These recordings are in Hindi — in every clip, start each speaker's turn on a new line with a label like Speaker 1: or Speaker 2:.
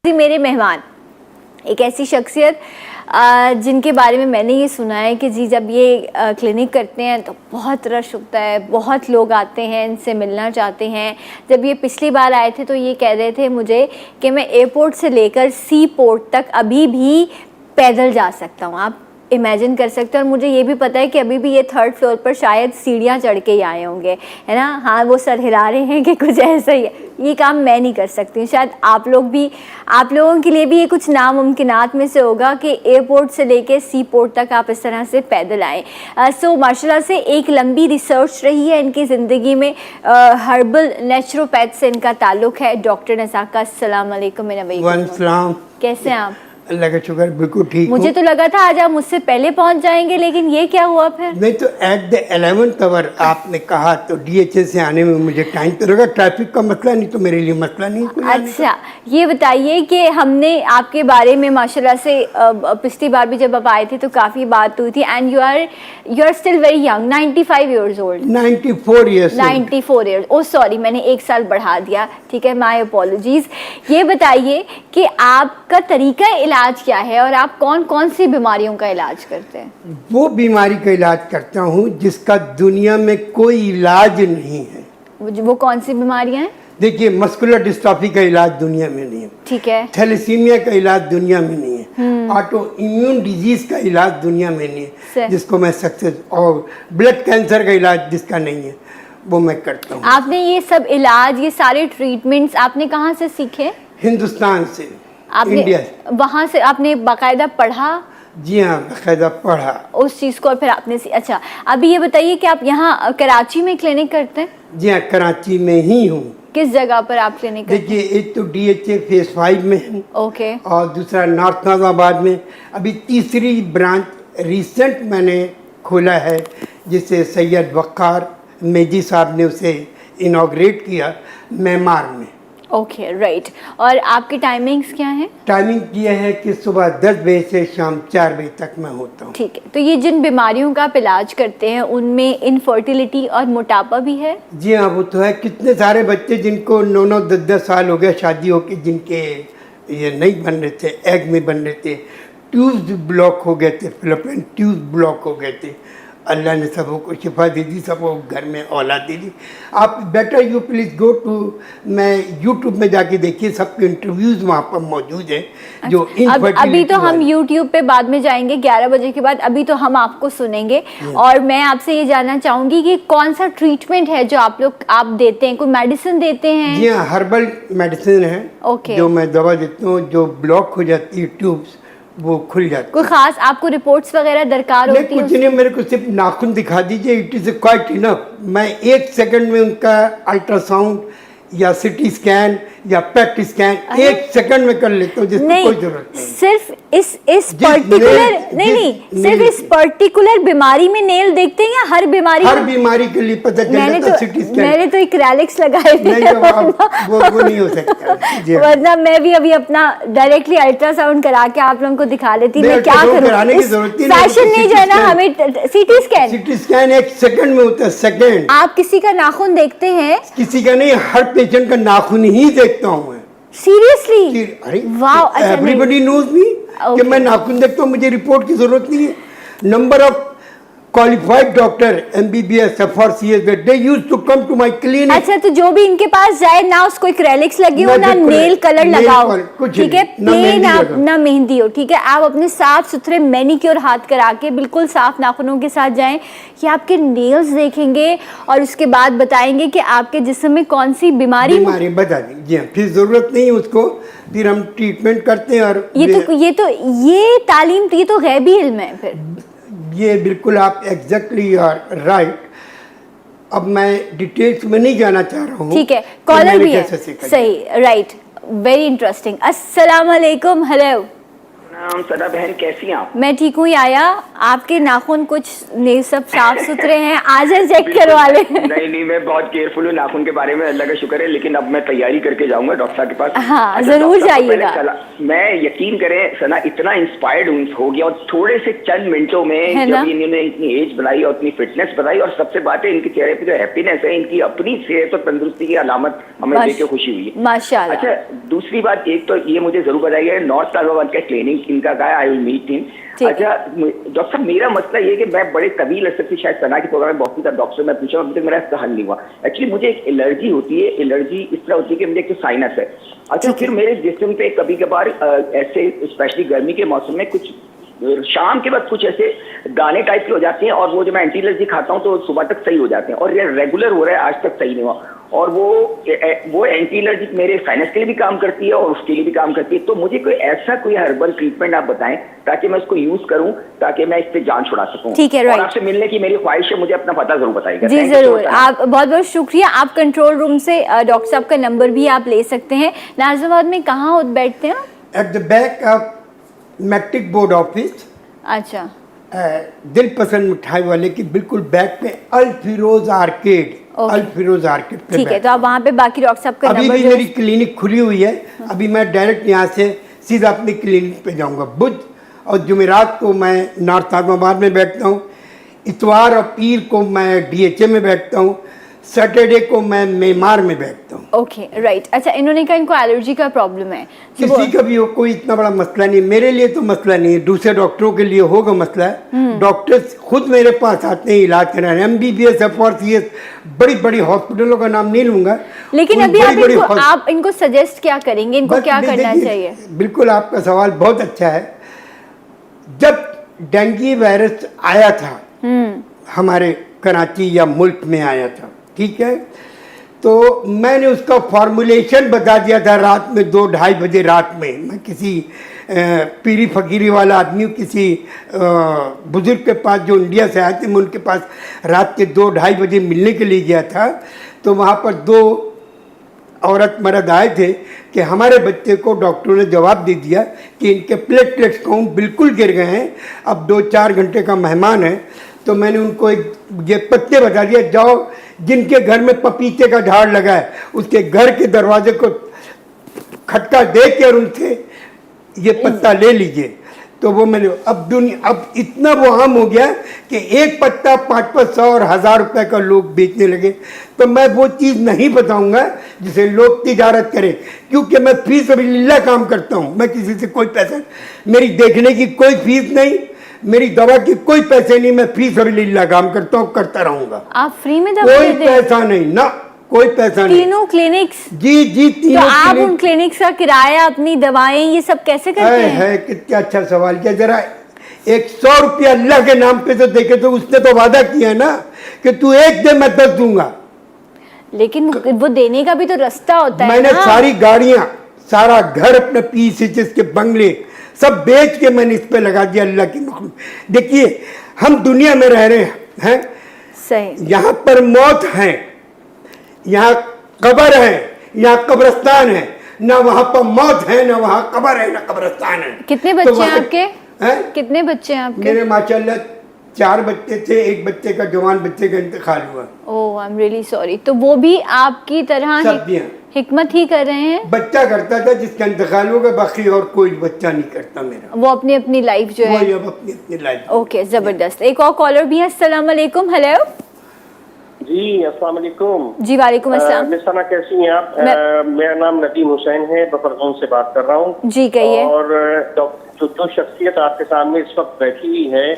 Speaker 1: मेरे मेहमान एक ऐसी शख्सियत जिनके बारे में मैंने ये सुना है कि जी जब ये क्लिनिक करते हैं तो बहुत रश होता है, बहुत लोग आते हैं, इनसे मिलना चाहते हैं। जब ये पिछली बार आए थे तो ये कह रहे थे मुझे कि मैं एयरपोर्ट से लेकर सी पोर्ट तक अभी भी पैदल जा सकता हूँ। आप इमेजिन कर सकते हैं। और मुझे ये भी पता है कि अभी भी ये 3rd फ्लोर पर शायद सीढ़ियाँ चढ़ के ही आए होंगे, है ना। हाँ, वो सर हिला रहे हैं कि कुछ ऐसा ही है। ये काम मैं नहीं कर सकती हूँ, शायद आप लोगों के लिए भी ये कुछ नामुमकिनात में से होगा कि एयरपोर्ट से लेके सी पोर्ट तक आप इस तरह से पैदल आएँ। सो माशाल्लाह से एक लंबी रिसर्च रही है इनकी ज़िंदगी में। हर्बल नेचुरोपैथ से इनका ताल्लुक़ है। डॉक्टर नज़ाका, अस्सलाम वालेकुम। कैसे हैं आप?
Speaker 2: अल्लाह का शुक्र, बिल्कुल ठीक।
Speaker 1: मुझे तो लगा था आज आप मुझसे पहले पहुंच जाएंगे, लेकिन ये क्या हुआ फिर?
Speaker 2: नहीं तो एट द 11th आवर आपने कहा तो DHA से आने में मुझे टाइम तो लगा। ट्रैफिक का मसला नहीं तो मेरे लिए मसला नहीं कोई।
Speaker 1: अच्छा, ये बताइए कि हमने आपके बारे में माशाल्लाह से पिछली बार भी जब आप आए थे तो काफ़ी बात हुई थी। And you are still very young, 95 years old.
Speaker 2: 94
Speaker 1: years. Oh sorry, मैंने 1 साल बढ़ा दिया, ठीक है, माय अपॉलॉजीज। ये बताइए कि आपका तरीका इलाज क्या है और आप कौन कौन सी बीमारियों का इलाज करते हैं?
Speaker 2: वो बीमारी का इलाज करता हूँ जिसका दुनिया में कोई इलाज नहीं है।
Speaker 1: वो कौन सी बीमारियां हैं?
Speaker 2: देखिए, मस्कुलर डिस्ट्रॉफी का इलाज दुनिया में नहीं है,
Speaker 1: ठीक है।
Speaker 2: थैलेसीमिया का इलाज दुनिया में नहीं है, ऑटो इम्यून डिजीज का इलाज दुनिया में नहीं है जिसको मैं सक्सेस, और ब्लड कैंसर का इलाज जिसका नहीं है वो मैं करता हूँ।
Speaker 1: आपने ये सब इलाज, ये सारे ट्रीटमेंट्स आपने कहाँ से सीखे?
Speaker 2: हिंदुस्तान से,
Speaker 1: इंडिया। वहाँ से आपने बाकायदा पढ़ा?
Speaker 2: जी हाँ, बाकायदा पढ़ा
Speaker 1: उस चीज़ को और फिर आपने अच्छा, अभी ये बताइए कि आप यहाँ कराची में क्लिनिक करते हैं?
Speaker 2: जी हाँ, कराची में ही हूँ।
Speaker 1: किस जगह पर आप क्लिनिक करते हैं?
Speaker 2: देखिए, एक तो DHA फेज 5 में है,
Speaker 1: ओके,
Speaker 2: और दूसरा नॉर्थ नाजाबाद में। अभी तीसरी ब्रांच रिसेंट मैंने खोला है जिसे सैयद वक़ार मेजी साहब ने उसे इनॉग्रेट किया, मेमार में।
Speaker 1: Okay, right. और आपकी टाइमिंग्स क्या हैं?
Speaker 2: टाइमिंग ये है कि सुबह 10 बजे से शाम 4 बजे तक मैं होता हूँ।
Speaker 1: ठीक है। तो ये जिन बीमारियों का आप इलाज करते हैं उनमें इनफर्टिलिटी और मोटापा भी है?
Speaker 2: जी हाँ, वो तो है। कितने सारे बच्चे जिनको 9-9, 10-10 साल हो गया शादी होके, जिनके ये नहीं बन रहे थे, एग में बन रहे थे, ट्यूब्स ब्लॉक हो गए थे, फिलिपिन ट्यूब्स ब्लॉक हो गए थे। अल्लाह ने सबको शिफा दे दी, सबको घर में औलाद दे दी। आप better you please go to, मैं यूट्यूब में जाके देखिए, सबके इंटरव्यूज़ वहाँ पर मौजूद हैं जो
Speaker 1: अभी तो हम यूट्यूब पे बाद में जाएंगे 11 बजे के बाद। अभी तो हम आपको सुनेंगे। और मैं आपसे ये जानना चाहूँगी कि कौन सा ट्रीटमेंट है जो आप देते हैं? कोई मेडिसिन देते हैं?
Speaker 2: जी हाँ, हर्बल मेडिसिन है।
Speaker 1: ओके।
Speaker 2: जो मैं दवा देता हूँ, जो ब्लॉक हो जाती है ट्यूब्स, वो खुल जाती है।
Speaker 1: कोई खास आपको रिपोर्ट्स वगैरह दरकार होती है?
Speaker 2: कुछ नहीं, मेरे को सिर्फ नाखून दिखा दीजिए, इट इज क्वाइट इनफ। मैं 1 सेकंड में उनका अल्ट्रासाउंड या सिटी स्कैन या पेट स्कैन 1 सेकंड में कर लेता हूँ, जिसकी कोई जरूरत नहीं।
Speaker 1: सिर्फ इस पर्टिकुलर सिर्फ इस पर्टिकुलर बीमारी में नेल देखते हैं या हर बीमारी
Speaker 2: के लिए पता चल जाता है सिटी स्कैन?
Speaker 1: मैंने तो एक रैलिक्स लगाए थे।
Speaker 2: वो नहीं हो सकता।
Speaker 1: वरना मैं भी अभी अपना डायरेक्टली अल्ट्रासाउंड करा के आप लोगों को दिखा लेती। मैं क्या करूँ, फैशन नहीं जाना हमें।
Speaker 2: सिटी स्कैन 1 सेकंड में होता है, सेकंड।
Speaker 1: आप किसी का नाखून देखते हैं?
Speaker 2: किसी का नहीं, हर पेशेंट का नाखून ही देखता हूँ मैं।
Speaker 1: सीरियसली?
Speaker 2: अरे
Speaker 1: वाह,
Speaker 2: एवरीबॉडी नोज मी कि मैं नाखून देखता हूँ, मुझे रिपोर्ट की जरूरत नहीं है। Number of qualified doctor MBBS FRCS they used to come to my clinic।
Speaker 1: अच्छा, तो जो भी इनके पास जाए ना उसको एक रेलिक्स लगी हो, ना नेल कलर लगाओ, ठीक है, प्लेन, आप ना मेहंदी हो, ठीक है। आप अपने साफ सुथरे मैनिक्योर हाथ करा के बिल्कुल साफ नाखूनों के साथ जाएं। कि आपके नेल्स देखेंगे और उसके बाद बताएंगे कि आपके जिस्म में कौन सी बीमारी
Speaker 2: बता देंगे। फिर जरूरत नहीं उसको, फिर हम ट्रीटमेंट करते हैं। और
Speaker 1: ये तालीम, ये तो गैबी इल्म है। फिर
Speaker 2: ये बिल्कुल आप एग्जैक्टली राइट। अब मैं डिटेल्स में नहीं जाना चाह रहा हूँ,
Speaker 1: ठीक है। कॉलर भी है, सही, राइट, वेरी इंटरेस्टिंग। अस्सलाम वालेकुम। हेलो,
Speaker 3: सदा बहन, कैसी हैं आप?
Speaker 1: मैं ठीक हूँ याया। आपके नाखून कुछ नहीं सब साफ सुथरे हैं, आज चेक करवा ले।
Speaker 3: नहीं, मैं बहुत केयरफुल हूँ नाखून के बारे में, अल्लाह का शुक्र है। लेकिन अब मैं तैयारी करके जाऊंगा डॉक्टर साहब के पास।
Speaker 1: हाँ,
Speaker 3: अच्छा,
Speaker 1: जरूर
Speaker 3: डॉक्टर साहब को
Speaker 1: जाइएगा।
Speaker 3: पहले मैं यकीन करें सना, इतना इंस्पायर्ड हो गया और थोड़े से चंद मिनटों में जब इन्होंने इतनी एज बनाई और इतनी फिटनेस बनाई, और सबसे बात है इनके चेहरे पे जो हैप्पीनेस है, इनकी अपनी सेहत और तंदुरुस्ती की अलामत हमें देख के खुशी हुई है
Speaker 1: माशाल्लाह।
Speaker 3: अच्छा, दूसरी बात एक तो ये मुझे जरूर बताइए, नॉर्थ इस्लामाबाद का क्लिनिक इनका का है, आई विल मीट हिम। अच्छा डॉक्टर साहब, मेरा मसला ये कि मैं बड़े तवील अरसे से शायद सना के प्रोग्राम में बहुत सारे डॉक्टर मैं पूछा, अभी तक मेरा इसका हल नहीं हुआ। एक्चुअली मुझे एक एलर्जी होती है, एलर्जी इस तरह होती है कि मुझे एक साइनस है। अच्छा, फिर मेरे जिस्म पे कभी कभार ऐसे स्पेशली गर्मी के मौसम में कुछ शाम के बाद कुछ ऐसे दाने टाइप के हो जाते हैं, और वो जो मैं एंटी एलर्जी खाता हूँ तो सुबह तक सही हो जाते हैं, और ये रेगुलर हो रहा है, आज तक सही नहीं हुआ। और वो एंटी एलर्जी मेरे साइनस के लिए भी काम करती है और उसके लिए भी काम करती है। तो मुझे कोई ऐसा कोई हर्बल ट्रीटमेंट आप बताएं ताकि मैं उसको यूज करूं, ताकि मैं इस पे जान छुड़ा सकूं।
Speaker 1: ठीक है,
Speaker 3: और आपसे मिलने की मेरी ख्वाहिश है, मुझे अपना पता जरूर बताइएगा।
Speaker 1: जी जरूर, आप बहुत बहुत शुक्रिया। आप कंट्रोल रूम से डॉक्टर साहब का नंबर भी आप ले सकते हैं। नाजिमाबाद में कहाँ बैठते हैं?
Speaker 2: At the back of matric board office.
Speaker 1: अच्छा,
Speaker 2: दिल पसंद मिठाई वाले की बिल्कुल बैक पे अल फिरोज आर्केड। अल फिरोज आर्केड पे
Speaker 1: ठीक है, तो आप वहाँ पे बाकी डॉक्टर साहब का
Speaker 2: अभी
Speaker 1: नंबर
Speaker 2: भी मेरी क्लिनिक खुली हुई है। अभी मैं डायरेक्ट यहाँ से सीधा अपनी क्लिनिक पे जाऊँगा। बुध और जुमेरात को मैं नॉर्थ इस्लामाबाद में बैठता हूँ, इतवार और पीर को मैं DHA में बैठता हूँ, सैटरडे को मैं मेमार में बैठता हूँ।
Speaker 1: Okay right. अच्छा, इन्होंने कहा इनको एलर्जी का प्रॉब्लम है।
Speaker 2: किसी का भी हो, कोई इतना बड़ा मसला नहीं, मेरे लिए तो मसला नहीं है, दूसरे डॉक्टरों के लिए होगा मसला है। डॉक्टर्स खुद मेरे पास आते हैं इलाज कराने, MBBS FRCS बड़ी बड़ी हॉस्पिटलों का नाम नहीं लूंगा,
Speaker 1: लेकिन अभी आप इनको सजेस्ट क्या करेंगे, इनको क्या करना चाहिए?
Speaker 2: बिल्कुल, आपका सवाल बहुत अच्छा है। जब डेंगू वायरस आया था हमारे कराची या मुल्क में आया था, ठीक है, तो मैंने उसका फॉर्मुलेशन बता दिया था रात में 2-2:30 बजे रात में। मैं किसी पीरी फकीरी वाला आदमी, किसी बुजुर्ग के पास जो इंडिया से आए थे, मैं उनके पास रात के 2-2:30 बजे मिलने के लिए गया था। तो वहाँ पर 2 औरत मर्द आए थे कि हमारे बच्चे को डॉक्टरों ने जवाब दे दिया कि इनके प्लेटलेट्स काउंट बिल्कुल गिर गए हैं, अब 2-4 घंटे का मेहमान है। तो मैंने उनको ये पत्ते बता दिया, जाओ जिनके घर में पपीते का झाड़ लगा है उसके घर के दरवाजे को खटका दे के और उनसे ये पत्ता ले लीजिए। तो वो मैंने अब इतना वो आम हो गया कि एक पत्ता 500 और 1000 रुपए का लोग बेचने लगे। तो मैं वो चीज़ नहीं बताऊंगा जिसे लोग तिजारत करें, क्योंकि मैं फीस सबिलिल्लाह काम करता हूँ। मैं किसी से कोई पैसा, मेरी देखने की कोई फीस नहीं, मेरी दवा की कोई पैसे नहीं, मैं फीस सबिलिल्लाह काम करता हूँ, करता रहूंगा।
Speaker 1: आप फ्री में दवा
Speaker 2: कोई पैसा नहीं ना, कोई पैसा नहीं।
Speaker 1: तीनों क्लिनिक्स?
Speaker 2: जी तीनों।
Speaker 1: तो आप उन क्लिनिक्स का किराया, अपनी दवाएं, ये सब कैसे करते हैं?
Speaker 2: है कितना अच्छा सवाल किया। जरा 100 रुपया अल्लाह के नाम पे तो देखे, तो उसने तो वादा किया है ना कि तू 1 दे मैं 10 दूंगा।
Speaker 1: लेकिन वो देने का भी तो रास्ता होता है।
Speaker 2: मैंने सारी गाड़ियां, सारा घर, अपने PCs के बंगले सब बेच के मैंने इस पे लगा दिया। अल्लाह की मखलूक, देखिए हम दुनिया में रह रहे हैं,
Speaker 1: सही,
Speaker 2: यहाँ पर मौत है, यहाँ कब्र है, यहाँ कब्रिस्तान है, ना वहाँ पर मौत है, ना वहाँ कब्र है, ना कब्रिस्तान है।
Speaker 1: कितने बच्चे हैं आपके? कितने बच्चे हैं आपके?
Speaker 2: मेरे माशाल्लाह 4 बच्चे थे, एक बच्चे का, जवान बच्चे का इंतकाल हुआ।
Speaker 1: ओह आई एम रियली सॉरी। तो वो भी आपकी तरह हिकमत ही कर रहे हैं?
Speaker 2: बच्चा करता था जिसका इंतकाल होगा, बाकी और कोई बच्चा नहीं करता मेरा।
Speaker 1: वो अपनी अपनी लाइफ जो है,
Speaker 2: वो अपनी लाइफ।
Speaker 1: ओके, जबरदस्त। एक और कॉलर भी है। अस्सलाम वालेकुम। हेलो
Speaker 4: जी, अस्सलाम वालेकुम।
Speaker 1: जी वालेकुम अस्सलाम।
Speaker 4: मिसाना कैसी हैं आप? मेरा नाम नदीम हुसैन है, बफरजोन से बात कर रहा हूँ।
Speaker 1: जी कहिए।
Speaker 4: और जो शख्सियत आपके सामने इस वक्त बैठी हुई है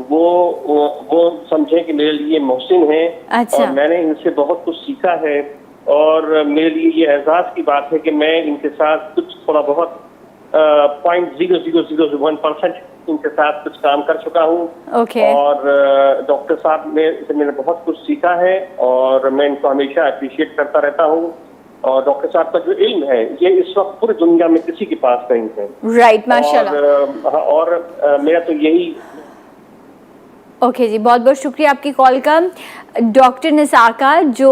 Speaker 4: वो समझे कि मेरे लिए मोहसिन है।
Speaker 1: अच्छा।
Speaker 4: और मैंने इनसे बहुत कुछ सीखा है, और मेरे लिए ये एहसास की बात है कि मैं इनके साथ कुछ थोड़ा बहुत 0.0001% इनके साथ कुछ काम कर चुका हूँ।
Speaker 1: ओके।
Speaker 4: और डॉक्टर साहब से मैंने बहुत कुछ सीखा है, और मैं इनको हमेशा अप्रिशिएट करता रहता हूँ। और डॉक्टर साहब का जो इल्म है ये इस वक्त पूरी दुनिया में किसी के पास नहीं है।
Speaker 1: राइट, माशाल्लाह।
Speaker 4: और मेरा तो यही।
Speaker 1: ओके जी, बहुत बहुत शुक्रिया आपकी कॉल का। डॉक्टर निसाका जो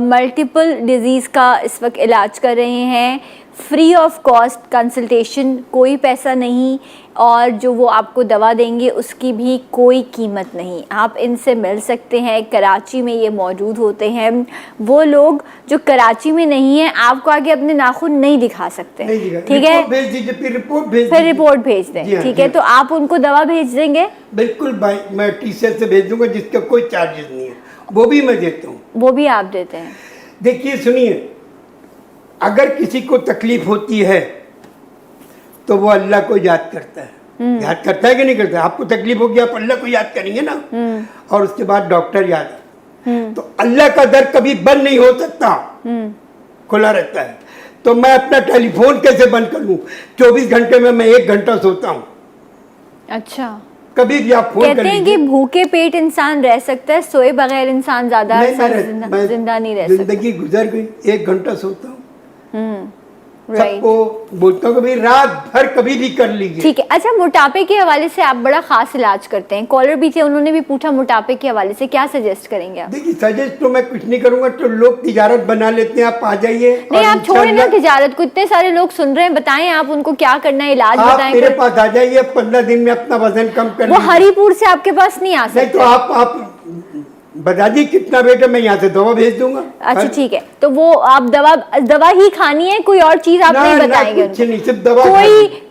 Speaker 1: मल्टीपल डिजीज़ का इस वक्त इलाज कर रहे हैं, फ्री ऑफ कॉस्ट कंसल्टेशन, कोई पैसा नहीं, और जो वो आपको दवा देंगे उसकी भी कोई कीमत नहीं। आप इनसे मिल सकते हैं, कराची में ये मौजूद होते हैं। वो लोग जो कराची में नहीं है आपको आगे अपने नाखून नहीं दिखा सकते, ठीक है,
Speaker 2: भेज दीजिए, फिर रिपोर्ट
Speaker 1: फिर रिपोर्ट भेज दें, ठीक है, तो आप उनको दवा भेज देंगे?
Speaker 2: बिल्कुल भाई, मैं टीचर से भेज दूंगा जिसका कोई चार्जेस नहीं है, वो भी मैं देता हूँ।
Speaker 1: वो भी आप देते हैं?
Speaker 2: देखिए सुनिए, अगर किसी को तकलीफ होती है तो वो अल्लाह को याद करता है। याद करता है कि नहीं करता? आपको तकलीफ होगी, आप अल्लाह को याद करेंगे ना, और उसके बाद डॉक्टर याद है। तो अल्लाह का दर कभी बंद नहीं हो सकता, खुला रहता है। तो मैं अपना टेलीफोन कैसे बंद कर लूं? 24 घंटे में मैं 1 घंटा सोता हूँ।
Speaker 1: अच्छा,
Speaker 2: कभी भी आप फोन कर
Speaker 1: कहते हैं कि भूखे पेट इंसान रह सकता है, सोए बगैर इंसान ज्यादा जिंदा नहीं रह सकता।
Speaker 2: जिंदगी गुजर गई, 1 घंटा सोता हूँ।
Speaker 1: राइट,
Speaker 2: सबको बोलता हूँ कभी रात भर कभी भी कर लीजिए।
Speaker 1: ठीक है। अच्छा, मोटापे के हवाले से आप बड़ा खास इलाज करते हैं, कॉलर भी थे, उन्होंने भी पूछा मोटापे के हवाले से क्या सजेस्ट करेंगे आप?
Speaker 2: देखिए, सजेस्ट तो मैं कुछ नहीं करूंगा, तो लोग तिजारत बना लेते हैं, आप आ जाइए।
Speaker 1: नहीं, आप छोड़े ना तिजारत को, इतने सारे लोग सुन रहे हैं, बताएं आप उनको क्या करना है, इलाज
Speaker 2: आप
Speaker 1: बताएं।
Speaker 2: मेरे पास आ जाइए, 15 दिन में अपना वजन कम कर
Speaker 1: वो हरीपुर से आपके पास नहीं आ
Speaker 2: नहीं
Speaker 1: सकते?
Speaker 2: तो आप बता दी कितना वेट है, मैं यहाँ से दवा भेज दूंगा।
Speaker 1: अच्छा, ठीक है, तो वो आप दवा ही खानी है, कोई और चीज आप नहीं बताएंगे?
Speaker 2: कुछ नहीं, सिर्फ दवा।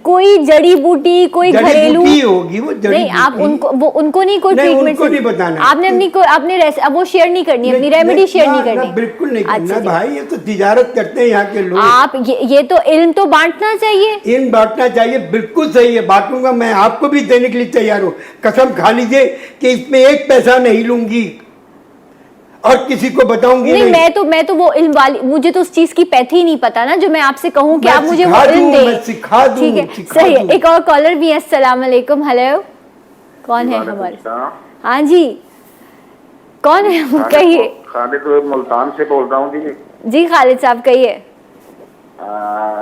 Speaker 1: कोई जड़ी बूटी, कोई घरेलू
Speaker 2: होगी वो जड़ी
Speaker 1: नहीं, आप उनको नहीं कोई
Speaker 2: नहीं,
Speaker 1: ट्रीटमेंट
Speaker 2: उनको नहीं बताना।
Speaker 1: आपने अब वो शेयर नहीं करनी, अपनी रेमेडी शेयर नहीं करनी?
Speaker 2: बिल्कुल नहीं करना।
Speaker 1: अच्छा,
Speaker 2: भाई ये तो तिजारत करते हैं यहाँ के लोग।
Speaker 1: आप ये तो इल्म तो बांटना चाहिए।
Speaker 2: इन बांटना चाहिए, बिल्कुल सही है, बांटूंगा। मैं आपको भी देने के लिए तैयार हूँ, कसम खा लीजिए कि इसमें 1 पैसा नहीं लूंगी और किसी को बताऊंगी नहीं।
Speaker 1: मैं तो वो इल्म वाली, मुझे तो उस चीज की पैथी ही नहीं पता ना जो मैं आपसे कहूँ कि आप मुझे वो इल्म दें।
Speaker 2: मैं सिखा दूं,
Speaker 1: ठीक है, सही है। एक और कॉलर भी है। अस्सलाम वालेकुम। हेलो, कौन है हमारे? हाँ जी, कौन है, कहिए।
Speaker 5: खालिद मुल्तान से बोल रहा हूँ
Speaker 1: जी खालिद साहब कहिए।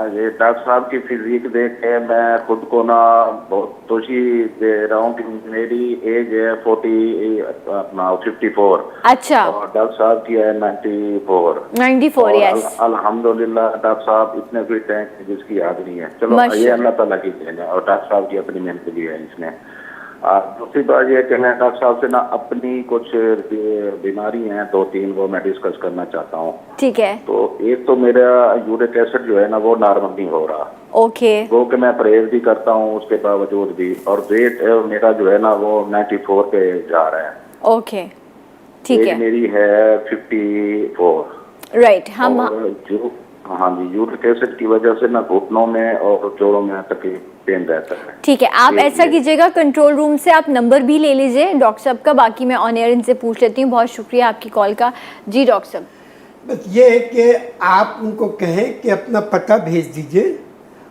Speaker 5: ये डॉक्टर साहब की फिजिक देख के मैं खुद को ना बहुत खुशी दे रहा हूँ कि मेरी एज है 54।
Speaker 1: अच्छा,
Speaker 5: और डॉक्टर साहब की है 94।
Speaker 1: यस।
Speaker 5: अल्हम्दुलिल्लाह डॉक्टर साहब इतने फिट हैं कि जिसकी याद नहीं है। चलो ये अल्लाह ताला की देन है, और डॉक्टर साहब की अपनी मेहनत भी है इसमें। दूसरी बात यह कि मैं डॉक्टर साहब से ना अपनी कुछ बीमारी हैं 2-3 वो मैं डिस्कस करना चाहता हूँ।
Speaker 1: ठीक है।
Speaker 5: तो एक तो मेरा यूरिक एसिड जो है ना वो नॉर्मल नहीं हो रहा।
Speaker 1: ओके।
Speaker 5: वो कि मैं परहेज भी करता हूँ उसके बावजूद भी, और वेट मेरा जो है ना वो 94 पे जा रहा है।
Speaker 1: ओके, ठीक है।
Speaker 5: मेरी है 54।
Speaker 1: राइट। हम
Speaker 5: हाँ जी, यूरिक एसिड की वजह से ना घुटनों में और जोड़ों में तकलीफ पेन रहता है।
Speaker 1: ठीक है, आप ऐसा कीजिएगा, कंट्रोल रूम से आप नंबर भी ले लीजिए डॉक्टर साहब का, बाकी मैं ऑन एयर इनसे पूछ लेती हूँ। बहुत शुक्रिया आपकी कॉल का। जी डॉक्टर साहब।
Speaker 2: बस ये है कि आप उनको कहें कि अपना पता भेज दीजिए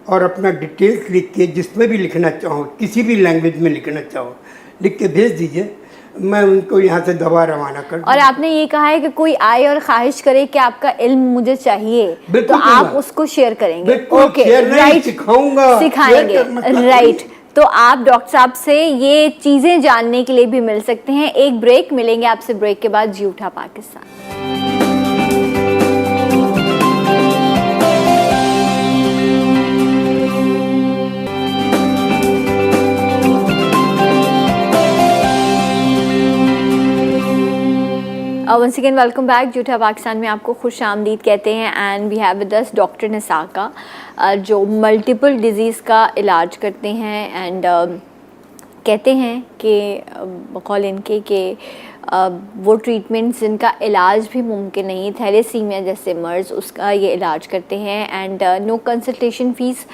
Speaker 2: और अपना डिटेल्स लिख के, जिसमें भी लिखना चाहो, किसी भी लैंग्वेज में लिखना चाहो, लिख के भेज दीजिए। मैं उनको यहाँ से दवा रवाना कर दूँ।
Speaker 1: और आपने ये कहा है कि कोई आए और ख्वाहिश करे कि आपका इल्म मुझे चाहिए, तो आप उसको शेयर करेंगे।
Speaker 2: ओके, राइट,
Speaker 1: सिखाएंगे, राइट। तो आप डॉक्टर साहब से ये चीजें जानने के लिए भी मिल सकते हैं। एक ब्रेक, मिलेंगे आपसे ब्रेक के बाद। जी उठा Pakistan. Once again welcome back. जूठा पाकिस्तान में आपको खुश आमदीद कहते हैं। And we have with us doctor Nisaka, जो मल्टीपल डिजीज़ का इलाज करते हैं। एंड कहते हैं कि बकौल इनके कि वो ट्रीटमेंट्स जिनका इलाज भी मुमकिन नहीं, थैलेसीमिया जैसे मर्ज़, उसका ये इलाज करते हैं। And no consultation fees,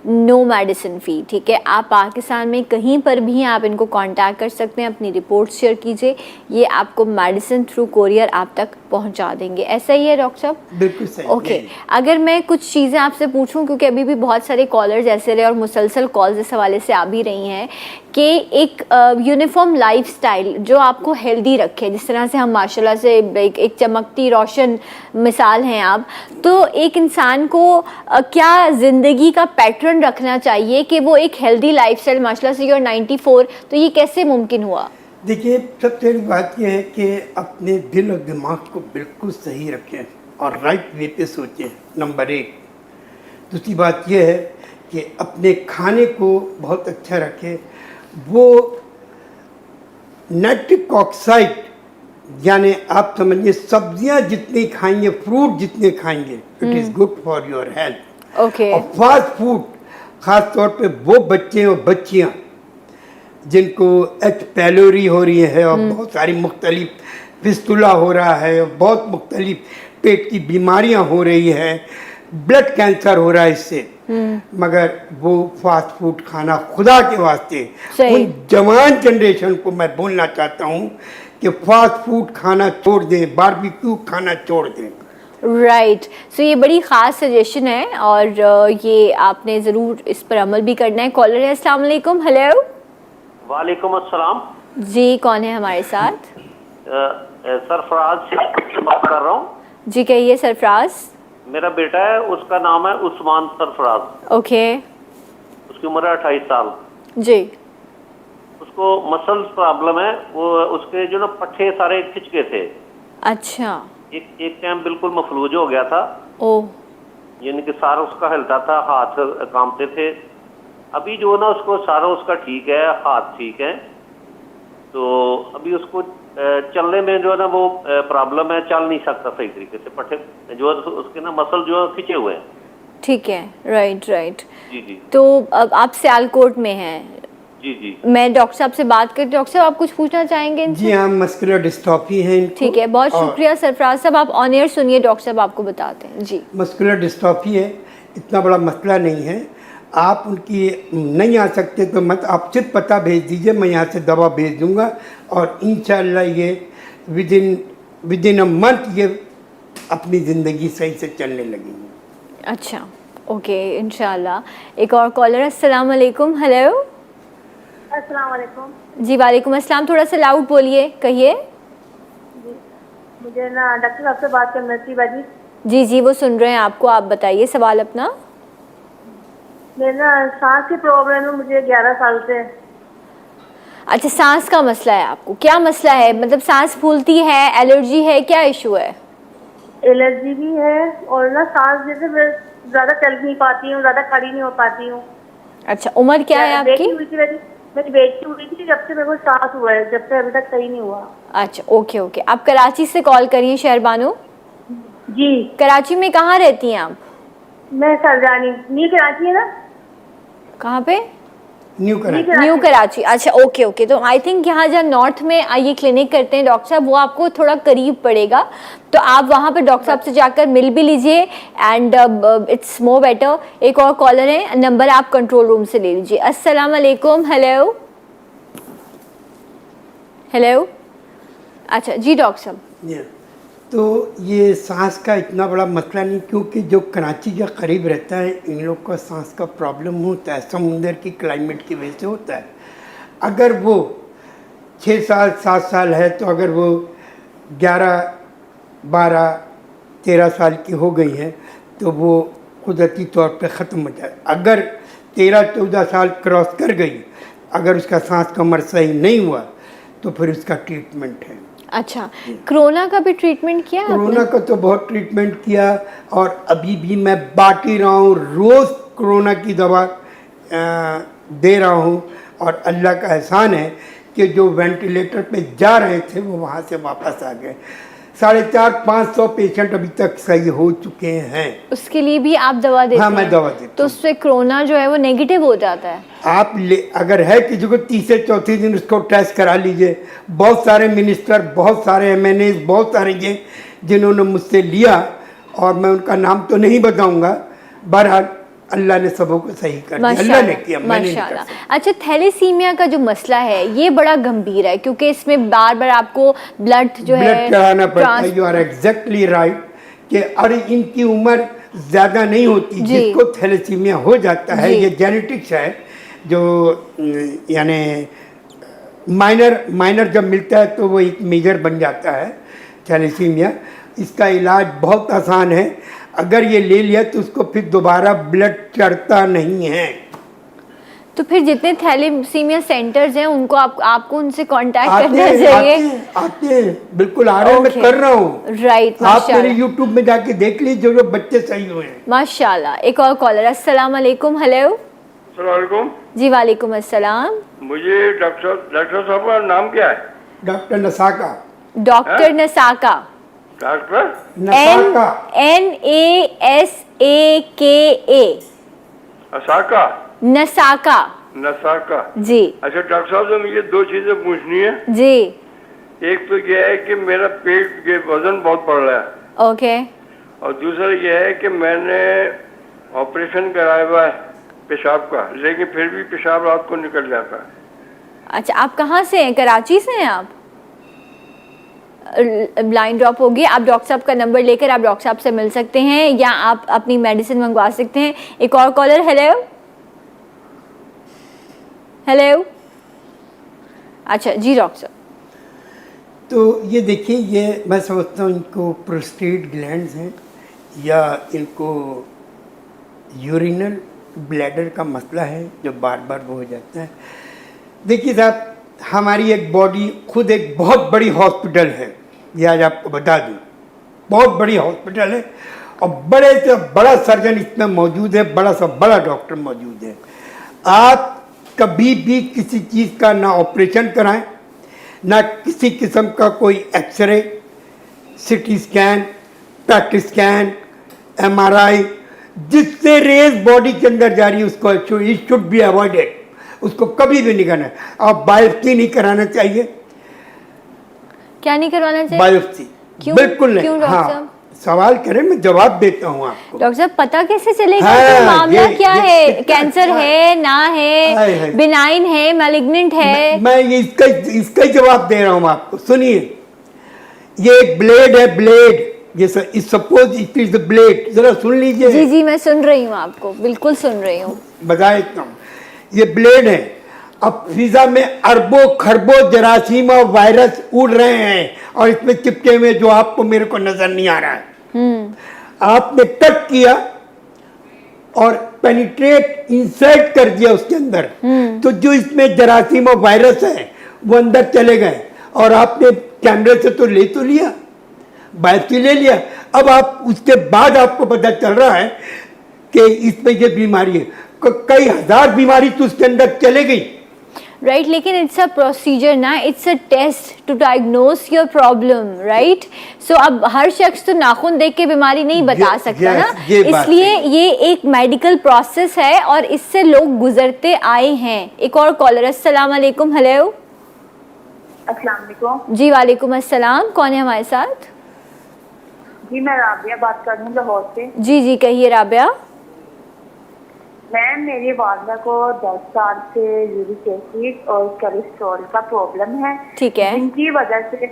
Speaker 1: no medicine fee. ठीक है, आप पाकिस्तान में कहीं पर भी आप इनको कांटेक्ट कर सकते हैं, अपनी रिपोर्ट शेयर कीजिए, ये आपको मेडिसिन थ्रू कोरियर आप तक पहुंचा देंगे। ऐसा ही है डॉक्टर साहब?
Speaker 2: बिल्कुल सही।
Speaker 1: ओके, अगर मैं कुछ चीज़ें आपसे पूछूं, क्योंकि अभी भी बहुत सारे कॉलर्स ऐसे रहे और मुसलसल कॉल्स इस हवाले से आ भी रही हैं कि एक यूनिफॉर्म लाइफस्टाइल जो आपको हेल्दी रखे, जिस तरह से हम माशाल्लाह से एक चमकती रोशन मिसाल हैं आप, तो एक इंसान को क्या ज़िंदगी का पैटर्न रखना चाहिए कि वो एक हेल्दी लाइफस्टाइल, माशाल्लाह से you're 94, तो ये कैसे मुमकिन हुआ?
Speaker 2: देखिए, सबसे बड़ी बात यह है कि अपने दिल और दिमाग को बिल्कुल सही रखें और राइट वे पे सोचें, नंबर 1। दूसरी बात यह है कि अपने खाने को बहुत अच्छा रखें। वो नाइट्रिक ऑक्साइड यानी आप समझिए सब्जियां जितनी खाएंगे, फ्रूट जितने खाएंगे, it is good for your health.
Speaker 1: Okay.
Speaker 2: और फास्ट फूड ख़ास तौर पे वो बच्चे और बच्चियां जिनको एच पैलोरी हो रही है और बहुत सारी मुख्तलिफ फिस्तुला हो रहा है और बहुत मुख्तलिफ पेट की बीमारियां हो रही है, ब्लड कैंसर हो रहा है इससे, मगर वो फास्ट फूड खाना खुदा के वास्ते उन जवान जनरेशन को मैं बोलना चाहता हूँ कि फास्ट फूड खाना छोड़ दें, बारबेक्यू खाना छोड़ दें।
Speaker 1: राइट, सो ये बड़ी ख़ास सजेशन है और ये आपने ज़रूर इस पर अमल भी करना है। कॉलर है, अस्सलाम वालेकुम। हेलो।
Speaker 6: वालेकुम अस्सलाम
Speaker 1: जी, कौन है हमारे साथ?
Speaker 6: सरफराज से बात कर रहा हूँ।
Speaker 1: जी कहिए सरफराज।
Speaker 6: मेरा बेटा है, उसका नाम है उस्मान सरफराज।
Speaker 1: ओके।
Speaker 6: उसकी उम्र है 28 साल।
Speaker 1: जी।
Speaker 6: उसको मसल्स प्रॉब्लम है, वो उसके जो ना पट्टे सारे खिंच गए थे।
Speaker 1: अच्छा।
Speaker 6: एक टाइम बिल्कुल मफलूज हो गया था।
Speaker 1: ओह।
Speaker 6: यानी कि सारा उसका हिलता था, हाथ कांपते थे। अभी जो ना उसको सारा उसका ठीक है, हाथ ठीक है। तो अभी उसको चलने में जो है ना वो प्रॉब्लम है, चल नहीं सकता सही तरीके से। पट्टे जो उसके ना मसल जो है खिंचे हुए हैं।
Speaker 1: ठीक है, राइट राइट।
Speaker 6: जी जी।
Speaker 1: तो अब आप सियालकोट में हैं।
Speaker 6: जी जी।
Speaker 1: मैं डॉक्टर साहब से बात कर, डॉक्टर साहब आप कुछ पूछना चाहेंगे इनसे?
Speaker 2: जी हाँ, मस्कुलर डिस्ट्रॉफी है इनको।
Speaker 1: ठीक है, बहुत शुक्रिया सरफराज साहब, आप ऑन एयर सुनिए, डॉक्टर साहब आपको बताते हैं। जी।
Speaker 2: मस्कुलर डिस्ट्रॉफी है, इतना बड़ा मसला नहीं है। आप उनकी नहीं आ सकते तो मत, आप सिर्फ पता भेज दीजिए, मैं यहाँ से दवा भेज दूँगा और इंशाल्लाह ये विद इन अ मंथ ये अपनी ज़िंदगी सही से चलने लगेंगी।
Speaker 1: अच्छा, ओके, इंशाल्लाह। एक और कॉलर है, अस्सलाम वालेकुम। हेलो।
Speaker 7: अस्सलाम वालेकुम।
Speaker 1: जी वालेकुम अस्सलाम, थोड़ा सा लाउड बोलिए, कहिए।
Speaker 7: जी, मुझे ना डॉक्टर साहब से बात करनी थी बाजी।
Speaker 1: जी जी, वो सुन रहे हैं आपको, आप बताइए सवाल अपना।
Speaker 7: मेरे ना सांस की प्रॉब्लम है, मुझे 11 साल से।
Speaker 1: अच्छा, सांस का मसला है आपको, क्या मसला है? मतलब सांस फूलती है, एलर्जी है, क्या इशू है?
Speaker 7: एलर्जी भी है और ना सांस जैसे मैं ज़्यादा चल नहीं पाती हूँ, ज़्यादा खड़ी नहीं हो पाती हूँ।
Speaker 1: अच्छा, उम्र क्या है आपकी?
Speaker 7: मेरी बेटी हुई थी जब से मेरे को सांस हुआ है, जब से अभी तक सही नहीं हुआ।
Speaker 1: अच्छा, ओके ओके। आप कराची से कॉल करिए शहरबानो।
Speaker 7: जी।
Speaker 1: कराची में कहाँ रहती हैं आप?
Speaker 7: मैं सरजानी, न्यू कराची है ना।
Speaker 1: कहाँ पे?
Speaker 2: न्यू कराची।
Speaker 1: न्यू कराची, अच्छा ओके ओके। तो आई थिंक यहाँ जहाँ नॉर्थ में ये क्लिनिक करते हैं डॉक्टर साहब, वो आपको थोड़ा करीब पड़ेगा, तो आप वहाँ पे डॉक्टर साहब से जाकर मिल भी लीजिए एंड इट्स मोर बेटर। एक और कॉलर है, नंबर आप कंट्रोल रूम से ले लीजिए। अस्सलाम वालेकुम। Hello hello. अच्छा जी डॉक्टर साहब।
Speaker 2: तो ये सांस का इतना बड़ा मसला नहीं, क्योंकि जो कराची के करीब रहता है इन लोग का सांस का प्रॉब्लम होता है, समुंदर की क्लाइमेट की वजह से होता है। अगर वो 6 साल 7 साल है तो अगर वो 11 12 13 साल की हो गई है तो वो कुदरती तौर पे ख़त्म हो जाए। अगर 13-14 साल क्रॉस कर गई, अगर उसका सांस का उम्र सही नहीं हुआ तो फिर उसका ट्रीटमेंट है।
Speaker 1: अच्छा, कोरोना का भी ट्रीटमेंट किया आपने?
Speaker 2: कोरोना का तो बहुत ट्रीटमेंट किया और अभी भी मैं बांट ही रहा हूँ, रोज़ कोरोना की दवा दे रहा हूँ और अल्लाह का एहसान है कि जो वेंटिलेटर पे जा रहे थे वो वहाँ से वापस आ गए। 450-500 पेशेंट अभी तक सही हो चुके हैं।
Speaker 1: उसके लिए भी आप दवा देते हैं?
Speaker 2: हाँ, मैं दवा देता हूँ।
Speaker 1: तो उससे कोरोना जो है वो नेगेटिव हो जाता है?
Speaker 2: आप अगर है किसी को 3 दिन उसको टेस्ट करा लीजिए। बहुत सारे मिनिस्टर, बहुत सारे MNA, बहुत सारे ये जिन्होंने मुझसे लिया और मैं उनका नाम तो नहीं बताऊंगा, बहरहाल अल्लाह ने सबों को सही कर दिया, अल्लाह ने किया, मैंने नहीं कर सकता।
Speaker 1: अच्छा, थैलेसीमिया का जो मसला है ये बड़ा गंभीर है, क्योंकि इसमें बार बार आपको ब्लड
Speaker 2: चढ़ाना पड़ता है। यू आर एग्जैक्टली राइट कि अरे इनकी उम्र ज़्यादा नहीं होती, जिसको थैलेसीमिया हो जाता है, ये जेनेटिक्स है, जो यानी माइनर जब मिलता है तो वो एक मेजर बन जाता है थैलेसीमिया। इसका इलाज बहुत आसान है, अगर ये ले लिया तो उसको फिर दोबारा ब्लड चढ़ता नहीं है।
Speaker 1: तो फिर जितने थैलेसीमिया सेंटर्स हैं उनको आपको उनसे कांटेक्ट
Speaker 2: आते
Speaker 1: करना
Speaker 2: हैं,
Speaker 1: चाहिए।
Speaker 2: आते हैं, बिल्कुल आ रहे हैं, मैं
Speaker 1: Okay.
Speaker 2: कर रहा हूँ।
Speaker 1: राइट,
Speaker 2: आप मेरे YouTube में जाके देख लीजिए जो बच्चे सही हुए हैं।
Speaker 1: माशाल्लाह। एक और कॉलर, अस्सलाम वालेकुम। हेलो।
Speaker 8: अस्सलाम।
Speaker 1: जी वालेकुम अस्सलाम।
Speaker 8: मुझे डॉक्टर साहब का नाम क्या है?
Speaker 2: Doctor Nasaka.
Speaker 1: Doctor Nasaka.
Speaker 8: Doctor
Speaker 2: Nasaka.
Speaker 1: NASAKA।
Speaker 8: असाका
Speaker 1: नसाका।
Speaker 8: नसाका।
Speaker 1: जी
Speaker 8: अच्छा डॉक्टर साहब से मुझे दो चीजें पूछनी है।
Speaker 1: जी।
Speaker 8: एक तो यह है कि मेरा पेट के वजन बहुत बढ़ रहा है,
Speaker 1: ओके।
Speaker 8: और दूसरा यह है कि मैंने ऑपरेशन कराया हुआ है पेशाब का, लेकिन फिर भी पेशाब रात को निकल जाता है।
Speaker 1: अच्छा, आप कहाँ से हैं? कराची से हैं आप? लाइन ड्रॉप होगी। आप डॉक्टर साहब का नंबर लेकर आप डॉक्टर साहब से मिल सकते हैं या आप अपनी मेडिसिन मंगवा सकते हैं। एक और कॉलर। Hello hello. अच्छा जी डॉक्टर साहब।
Speaker 2: तो ये देखिए, ये मैं समझता हूँ इनको प्रोस्टेट ग्लैंड्स हैं या इनको यूरिनल ब्लैडर का मसला है जो बार बार वो हो जाता है। देखिए साहब, हमारी एक बॉडी खुद एक बहुत बड़ी हॉस्पिटल है, ये आज आपको बता दूँ, बहुत बड़ी हॉस्पिटल है और बड़े से बड़ा सर्जन इसमें मौजूद है, बड़ा से बड़ा डॉक्टर मौजूद है। आप कभी भी किसी चीज़ का ना ऑपरेशन कराएं, ना किसी किस्म का कोई x ray, CT scan, PET scan, MRI, जिससे रेज बॉडी के अंदर जा रही है उसको इट शुड बी अवॉइडेड, उसको कभी भी नहीं करना है। आप बायोप्सी नहीं कराना चाहिए।
Speaker 1: क्या नहीं करवाना चाहिए?
Speaker 2: बायोप्सी
Speaker 1: क्यों?
Speaker 2: बिल्कुल नहीं।
Speaker 1: क्यों डॉक्टर
Speaker 2: हाँ,
Speaker 1: साहब?
Speaker 2: सवाल करें, मैं जवाब देता हूँ आपको।
Speaker 1: डॉक्टर साहब पता कैसे चलेगा
Speaker 2: हाँ,
Speaker 1: कि मामला
Speaker 2: ये
Speaker 1: क्या है?
Speaker 2: कितना
Speaker 1: कैंसर
Speaker 2: अच्छा
Speaker 1: है ना
Speaker 2: हाय, हाय।
Speaker 1: है, बिनाइन है, मैलिग्नेंट है?
Speaker 2: मैं ये इसका ही जवाब दे रहा हूँ आपको। सुनिए, ये एक ब्लेड है, ब्लेड, ये suppose it is the blade, जरा सुन लीजिए।
Speaker 1: जी जी मैं सुन रही हूँ, आपको बिल्कुल सुन रही हूँ।
Speaker 2: बता देता हूँ, ये ब्लेड है। अब फिजा में अरबों खरबों जरासीम और वायरस उड़ रहे हैं और इसमें चिपके हुए जो आपको मेरे को नजर नहीं आ रहा है। आपने टच किया और पेनिट्रेट इंसर्ट कर दिया उसके अंदर, तो जो इसमें जरासीम और वायरस है वो अंदर चले गए और आपने कैमरे से तो लिया, बायोप्सी ले लिया। अब आप उसके बाद आपको पता चल रहा है कि इसमें ये बीमारी है। कई हजार बीमारी तो उसके अंदर चले गई।
Speaker 1: राइट, लेकिन इट्स अ प्रोसीजर ना, it's a test to diagnose your problem, right? So अब हर शख्स तो नाखून देख के बीमारी नहीं बता सकता ना, इसलिए ये एक मेडिकल प्रोसेस है और इससे लोग गुजरते आए हैं। एक और कॉलर। अस्सलाम वालेकुम। हेलो।
Speaker 7: अस्सलाम वालेकुम।
Speaker 1: जी वालेकुम अस्सलाम। कौन है हमारे साथ?
Speaker 7: जी मैं राबिया बात कर रही हूँ लाहौर से।
Speaker 1: जी जी कहिए राबिया।
Speaker 7: मैम मेरी वालदा को 10 साल से यूरिक एसिड और कोलेस्ट्रॉल का प्रॉब्लम है।
Speaker 1: ठीक है।
Speaker 7: जिनकी वजह से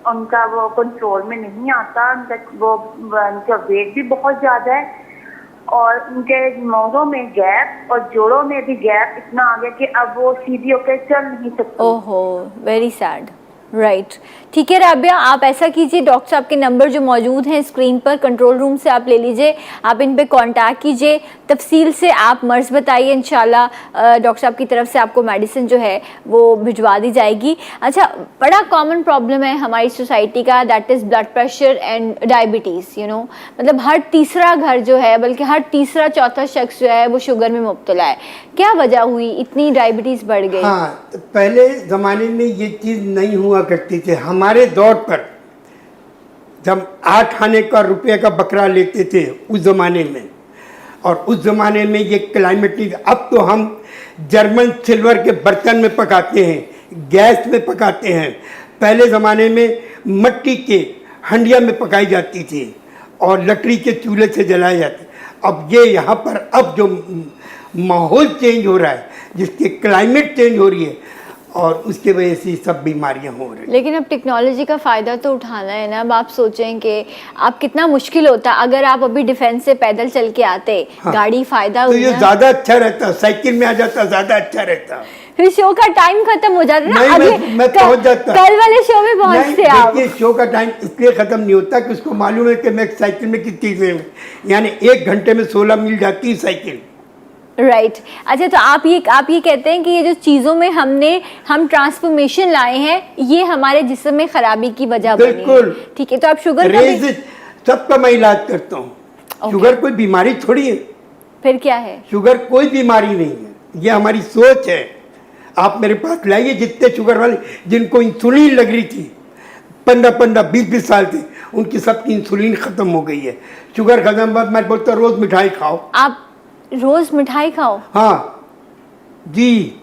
Speaker 7: उनका वो कंट्रोल में नहीं आता, उनका वेट भी बहुत ज्यादा है और उनके मोहरों में गैप और जोड़ों में भी गैप इतना आ गया कि अब वो सीधी होकर चल नहीं सकती।
Speaker 1: ओहो, वेरी सैड। राइट, ठीक है राबिया, आप ऐसा कीजिए, डॉक्टर साहब के नंबर जो मौजूद हैं स्क्रीन पर कंट्रोल रूम से आप ले लीजिए, आप इन पे कांटेक्ट कीजिए, तफसील से आप मर्ज़ बताइए, इंशाल्लाह डॉक्टर साहब की तरफ से आपको मेडिसिन जो है वो भिजवा दी जाएगी। अच्छा, बड़ा कॉमन प्रॉब्लम है हमारी सोसाइटी का, that is blood pressure and diabetes. You know, मतलब हर तीसरा घर जो है, बल्कि हर तीसरा चौथा शख्स जो है वो शुगर में मुब्तला है। क्या वजह हुई इतनी डायबिटीज़ बढ़ गई?
Speaker 2: हाँ, तो पहले ज़माने में ये चीज़ नहीं हुआ करती थी। हमारे दौर पर जब 8 आने का रुपये का बकरा लेते थे उस ज़माने में, और उस ज़माने में ये क्लाइमेट नहीं। अब तो हम जर्मन सिल्वर के बर्तन में पकाते हैं, गैस में पकाते हैं। पहले ज़माने में मिट्टी के हंडिया में पकाई जाती थी और लकड़ी के चूल्हे से जलाए जाते। अब ये यहाँ पर अब जो माहौल चेंज हो रहा है, जिसके क्लाइमेट चेंज हो रही है और उसके वजह से सब बीमारियां हो रही हैं।
Speaker 1: लेकिन अब टेक्नोलॉजी का फ़ायदा तो उठाना है ना। अब आप सोचें कि आप कितना मुश्किल होता अगर आप अभी डिफेंस से पैदल चल के आते। हाँ। गाड़ी फ़ायदा
Speaker 2: तो ये ज़्यादा अच्छा रहता, साइकिल में आ जाता ज़्यादा अच्छा रहता।
Speaker 1: फिर शो का टाइम खत्म हो जाता ना।
Speaker 2: मैं पहुंच जाता,
Speaker 1: कल वाले शो में पहुंचते आप।
Speaker 2: देखिए, शो का टाइम इसलिए खत्म नहीं होता कि उसको मालूम है कि मैं साइकिल में कितनी, यानी 1 घंटे में 16 मील जाती है साइकिल।
Speaker 1: राइट अच्छा, तो आप ये कहते हैं कि ये जो चीज़ों में हम ट्रांसफॉर्मेशन लाए हैं, ये हमारे जिस्म में खराबी की वजह बनी है।
Speaker 2: बिल्कुल।
Speaker 1: ठीक है, तो आप शुगर का भी
Speaker 2: सबका मैं इलाज करता हूँ। शुगर कोई बीमारी थोड़ी है।
Speaker 1: फिर क्या है?
Speaker 2: शुगर कोई बीमारी नहीं है, ये हमारी सोच है। आप मेरे पास लाइए जितने शुगर वाले जिनको इंसुलिन लग रही थी 15-15, 20-20 साल से, उनकी सबकी इंसुलिन खत्म हो गई है। शुगर खत्म, बाद मैं बोलता रोज मिठाई खाओ।
Speaker 1: आप रोज मिठाई खाओ?
Speaker 2: हाँ जी।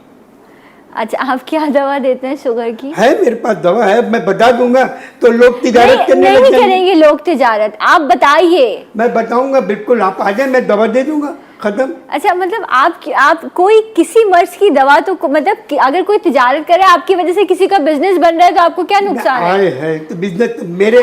Speaker 1: अच्छा, आप क्या दवा देते हैं शुगर की?
Speaker 2: है मेरे पास दवा है, मैं बता दूंगा तो लोग तिजारत करने लग
Speaker 1: नहीं
Speaker 2: जाएंगे।
Speaker 1: करेंगे लोग तिजारत, आप बताइए।
Speaker 2: मैं बताऊंगा, बिल्कुल आप आ जाए, मैं दवा दे दूंगा, खत्म।
Speaker 1: अच्छा, मतलब आप कोई किसी मर्ज की दवा तो मतलब अगर कोई तिजारत करे आपकी वजह से किसी का बिजनेस बन रहा है तो आपको क्या नुकसान है?
Speaker 2: तो बिजनेस मेरे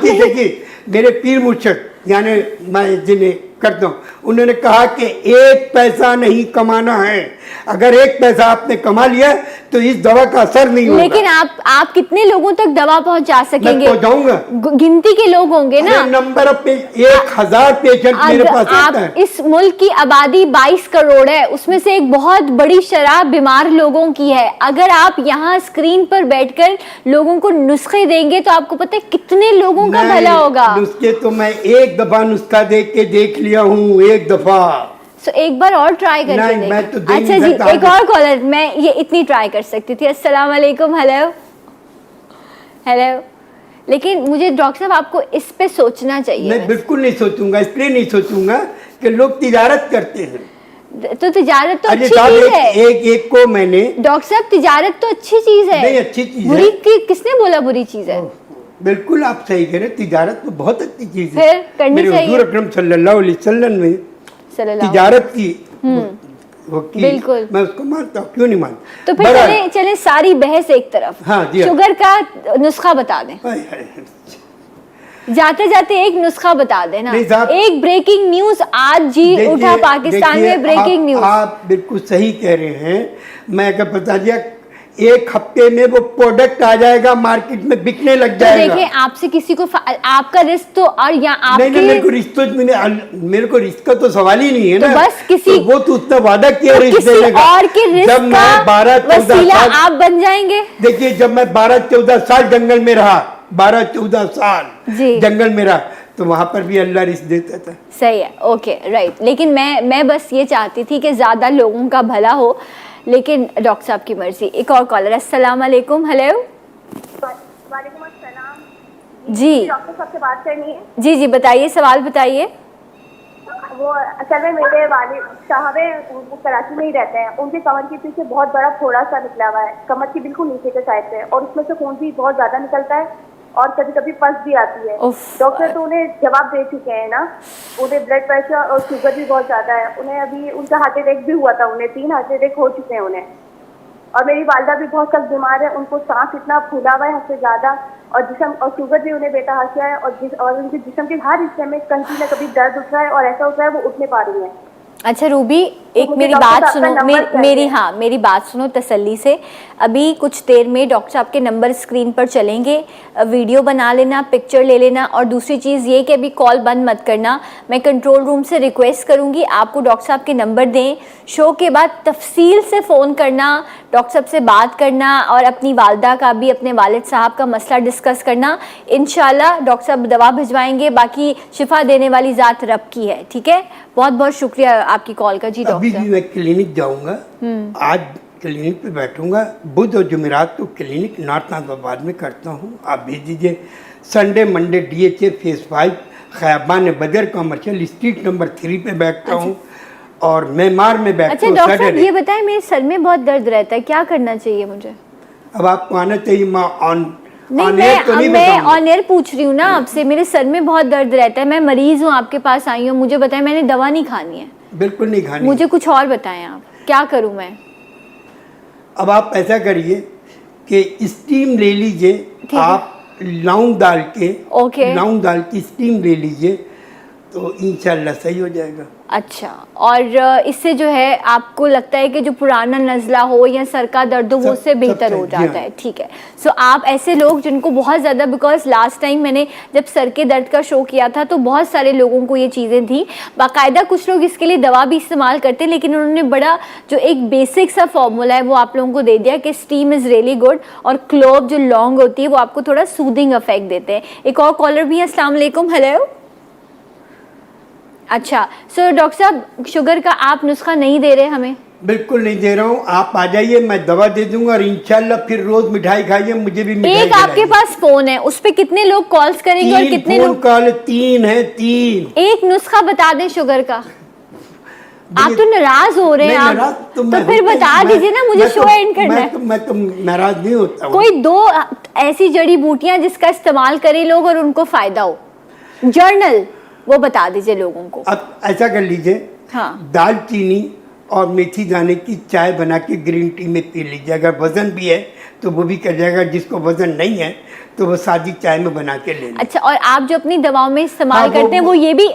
Speaker 2: देखिए मेरे पीर मुर्शिद यानी मैं जिन्हें करता हूँ, उन्होंने कहा कि 1 पैसा नहीं कमाना है। अगर 1 पैसा आपने कमा लिया तो इस दवा का असर नहीं होगा।
Speaker 1: लेकिन आप कितने लोगों तक दवा पहुंचा सकेंगे?
Speaker 2: मैं पहुंचाऊंगा।
Speaker 1: गिनती के लोग होंगे ना।
Speaker 2: नंबर ऑफ 1000 पेशेंट मेरे पास आता है।
Speaker 1: इस मुल्क की आबादी 22 करोड़ है, उसमें से एक बहुत बड़ी शराब बीमार लोगों की है। अगर आप यहाँ स्क्रीन पर बैठकर लोगों को नुस्खे देंगे तो आपको पता है कितने लोगों का भला होगा।
Speaker 2: नुस्खे तो मैं 1 दफा नुस्खा देख लिया हूँ, 1 दफा।
Speaker 1: एक बार और ट्राई करके देखें।
Speaker 2: मैं तो
Speaker 1: अच्छा जी, एक और कॉलर, मैं ये इतनी ट्राई कर सकती थी। अस्सलाम वालेकुम। हेलो। लेकिन मुझे डॉक्टर साहब आपको इस पे सोचना चाहिए।
Speaker 2: मैं बिल्कुल नहीं सोचूंगा, इसलिए नहीं सोचूंगा कि लोग तिजारत करते हैं।
Speaker 1: तो तिजारत तो अच्छी चीज है।
Speaker 2: एक को मैंने
Speaker 1: डॉक्टर साहब, तिजारत तो अच्छी चीज है।
Speaker 2: नहीं, अच्छी चीज है।
Speaker 1: बुरी किसने बोला बुरी चीज है?
Speaker 2: बिल्कुल आप सही कह रहे हैं, तिजारत तो बहुत अच्छी चीज है।
Speaker 1: फिर करनी चाहिए।
Speaker 2: हुजूर अकरम सल्लल्लाहु अलैहि वसल्लम में तिजारत की वो की, मैं उसको मानता हूँ, क्यों नहीं मानता।
Speaker 1: तो फिर चले सारी बहस एक तरफ।
Speaker 2: हाँ जी,
Speaker 1: शुगर का नुस्खा बता दें। जाते जाते एक नुस्खा बता देना। एक ब्रेकिंग न्यूज आज जी उठा पाकिस्तान में, ब्रेकिंग न्यूज।
Speaker 2: आप बिल्कुल सही कह रहे हैं। मैं अगर बता दिया 1 हफ्ते में वो प्रोडक्ट आ जाएगा, मार्केट में बिकने लग जाएगा।
Speaker 1: तो देखिए, आपसे किसी को आपका रिस्क तो और या आपके
Speaker 2: नहीं, मेरे को रिस्क का तो सवाल ही नहीं है
Speaker 1: तो
Speaker 2: ना।
Speaker 1: बस किसी
Speaker 2: तो वो तो उतना वादा किया
Speaker 1: तो
Speaker 2: रिस्क देने का।
Speaker 1: और के रिस्क
Speaker 2: जब मैं 12-14 साल
Speaker 1: आप बन जाएंगे।
Speaker 2: देखिए, जब मैं 12-14 साल जंगल में रहा, 12-14 साल जंगल में रहा, तो वहां पर भी अल्लाह रिस्क देता था।
Speaker 1: सही है, ओके, राइट। लेकिन मैं बस ये चाहती थी कि ज्यादा लोगों का भला हो, लेकिन डॉक्टर साहब की मर्जी। एक और कॉलर। अस्सलाम वालेकुम। हेलो।
Speaker 7: वालेकुम अस्सलाम
Speaker 1: जी,
Speaker 7: डॉक्टर साहब से बात करनी है।
Speaker 1: जी बताइए, सवाल बताइए।
Speaker 7: वो असल में मेरे वालिद साहब वो कराची में ही रहते हैं। उनके कमर के पीछे बहुत बड़ा फोड़ा सा निकला हुआ है, कमर के बिल्कुल नीचे के साइड पे, और उसमें से खून भी बहुत ज्यादा निकलता है और कभी कभी पस भी आती है। डॉक्टर तो उन्हें जवाब दे चुके हैं ना, उन्हें ब्लड प्रेशर और शुगर भी बहुत ज्यादा है। उन्हें अभी उनका हार्ट अटैक भी हुआ था, उन्हें 3 हार्ट अटैक हो चुके हैं उन्हें। और मेरी वालदा भी बहुत सख्त बीमार है, उनको सांस इतना फूला हुआ है हद से ज्यादा, और जिस्म और शुगर भी उन्हें बेतहाशा है, और उनके जिस्म के हर हिस्से में कहीं ना कभी दर्द उठ रहा है और ऐसा होता है वो उठ नहीं पा रही है।
Speaker 1: अच्छा रूबी, एक मेरी बात सुनो, मेरी बात सुनो तसल्ली से। अभी कुछ देर में डॉक्टर साहब के नंबर स्क्रीन पर चलेंगे, वीडियो बना लेना, पिक्चर ले लेना। और दूसरी चीज़ ये कि अभी कॉल बंद मत करना। मैं कंट्रोल रूम से रिक्वेस्ट करूँगी आपको डॉक्टर साहब के नंबर दें। शो के बाद तफसील से फ़ोन करना, डॉक्टर साहब से बात करना, और अपनी वालदा का भी, अपने वालिद साहब का मसला डिस्कस करना। इंशाल्लाह डॉक्टर साहब दवा भिजवाएंगे, बाकी शिफा देने वाली ज़ात रब की है। ठीक है, बहुत बहुत शुक्रिया आपकी कॉल का। जी
Speaker 2: अभी भी मैं क्लिनिक जाऊंगा, आज क्लिनिक पे बैठूंगा। बुध और जुमेरात को क्लिनिक नॉर्थ नाजाबाद में करता हूँ, आप भेज दीजिए। Sunday Monday DHA phase 5 Khayaban बदर कमर्शियल स्ट्रीट नंबर 3 पे बैठता हूँ, और मेमार में बैठता हूँ।
Speaker 1: अच्छा डॉक्टर साहब, ये बताएं, मेरे सर में बहुत दर्द रहता है, क्या करना चाहिए मुझे?
Speaker 2: अब आपको आना चाहिए।
Speaker 1: मैं ऑन एयर पूछ रही हूँ ना आपसे। मेरे सर में बहुत दर्द रहता है, मैं मरीज हूँ, आपके पास आई हूँ। मुझे बताएं, मैंने दवा नहीं खानी है।
Speaker 2: बिल्कुल नहीं खानी।
Speaker 1: मुझे कुछ और बताएं, आप क्या करूँ मैं?
Speaker 2: अब आप ऐसा करिए कि स्टीम ले लीजिए, आप लौंग डाल के, लौंग डाल के स्टीम ले लीजिए, तो इंशाल्लाह सही हो जाएगा।
Speaker 1: अच्छा, और इससे जो है आपको लगता है कि जो पुराना नज़ला हो या सर का दर्द हो वो उससे बेहतर हो जाता है? ठीक है। सो आप ऐसे लोग जिनको बहुत ज़्यादा, बिकॉज लास्ट टाइम मैंने जब सर के दर्द का शो किया था तो बहुत सारे लोगों को ये चीज़ें थी, बाकायदा कुछ लोग इसके लिए दवा भी इस्तेमाल करते हैं, लेकिन उन्होंने बड़ा जो एक बेसिक सा फॉर्मूला है वो आप लोगों को दे दिया कि स्टीम इज़ रियली गुड और क्लोव जो लौंग होती है वो आपको थोड़ा सूदिंग इफेक्ट देते हैं। एक और कॉलर भी है। अस्सलाम वालेकुम। हेलो। अच्छा, सो डॉक्टर साहब शुगर का आप नुस्खा नहीं दे रहे हमें?
Speaker 2: बिल्कुल नहीं दे रहा हूँ, आप आ जाइए, मैं दवा दे दूंगा और इंशाल्लाह फिर रोज मिठाई खाइए, मुझे भी मिठाई
Speaker 1: एक आपके पास फोन है, उस पे कितने लोग कॉल्स करेंगे और कितने लोग
Speaker 2: कॉल? 3 है, 3।
Speaker 1: एक नुस्खा बता दें शुगर का। आप तो नाराज हो रहे हैं आप, तो फिर बता दीजिए ना, मुझे शो एंड करना है।
Speaker 2: मैं तो नाराज नहीं होता हूँ।
Speaker 1: कोई 2 ऐसी जड़ी बूटियां जिसका इस्तेमाल करें लोग और उनको फायदा हो, जर्नल वो बता दीजिए लोगों को।
Speaker 2: अब ऐसा कर लीजिए,
Speaker 1: हाँ,
Speaker 2: दालचीनी और मेथी दाने की चाय बना के ग्रीन टी में पी लीजिए। अगर वजन भी है तो वो भी कर जाएगा, जिसको वजन नहीं है तो वो सादी चाय में बना के ले लें।
Speaker 1: अच्छा, और आप जो अपनी दवाओं में इस्तेमाल करते हैं वो ये भी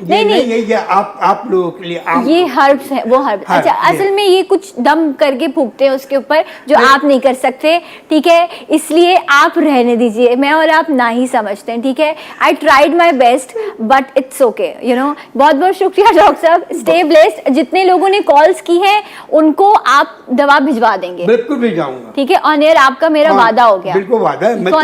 Speaker 1: नहीं
Speaker 2: ये आप लोगों के लिए
Speaker 1: ये हर्ब्स है, वो हर्ब। अच्छा, असल में ये कुछ दम करके फूकते हैं उसके ऊपर जो आप नहीं कर सकते, ठीक है, इसलिए आप रहने दीजिए। मैं और आप ना ही समझते हैं, ठीक है। I tried my best but it's okay, you know. बहुत बहुत शुक्रिया डॉक्टर साहब, स्टे ब्लेस्ड। जितने लोगों ने कॉल्स की हैं उनको आप दवा भिजवा देंगे?
Speaker 2: बिल्कुल भिजवाऊंगा,
Speaker 1: ठीक है। ऑन एयर आपका मेरा वादा हो गया।
Speaker 2: बिल्कुल वादा है।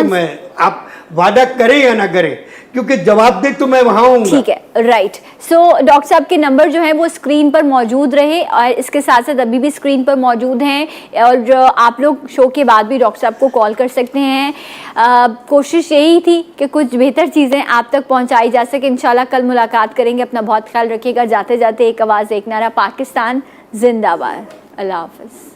Speaker 2: आप वादा करें या ना करें, क्योंकि जवाब दे तो मैं वहां हूँ।
Speaker 1: ठीक है, राइट। सो डॉक्टर साहब के नंबर जो है वो स्क्रीन पर मौजूद रहे और इसके साथ साथ अभी भी स्क्रीन पर मौजूद हैं और आप लोग शो के बाद भी डॉक्टर साहब को कॉल कर सकते हैं। कोशिश यही थी कि कुछ बेहतर चीज़ें आप तक पहुंचाई जा सके। इंशाल्लाह कल मुलाकात करेंगे। अपना बहुत ख्याल रखिएगा। जाते जाते एक आवाज़, एक नारा, पाकिस्तान जिंदाबाद। अल्लाह हाफ़िज़।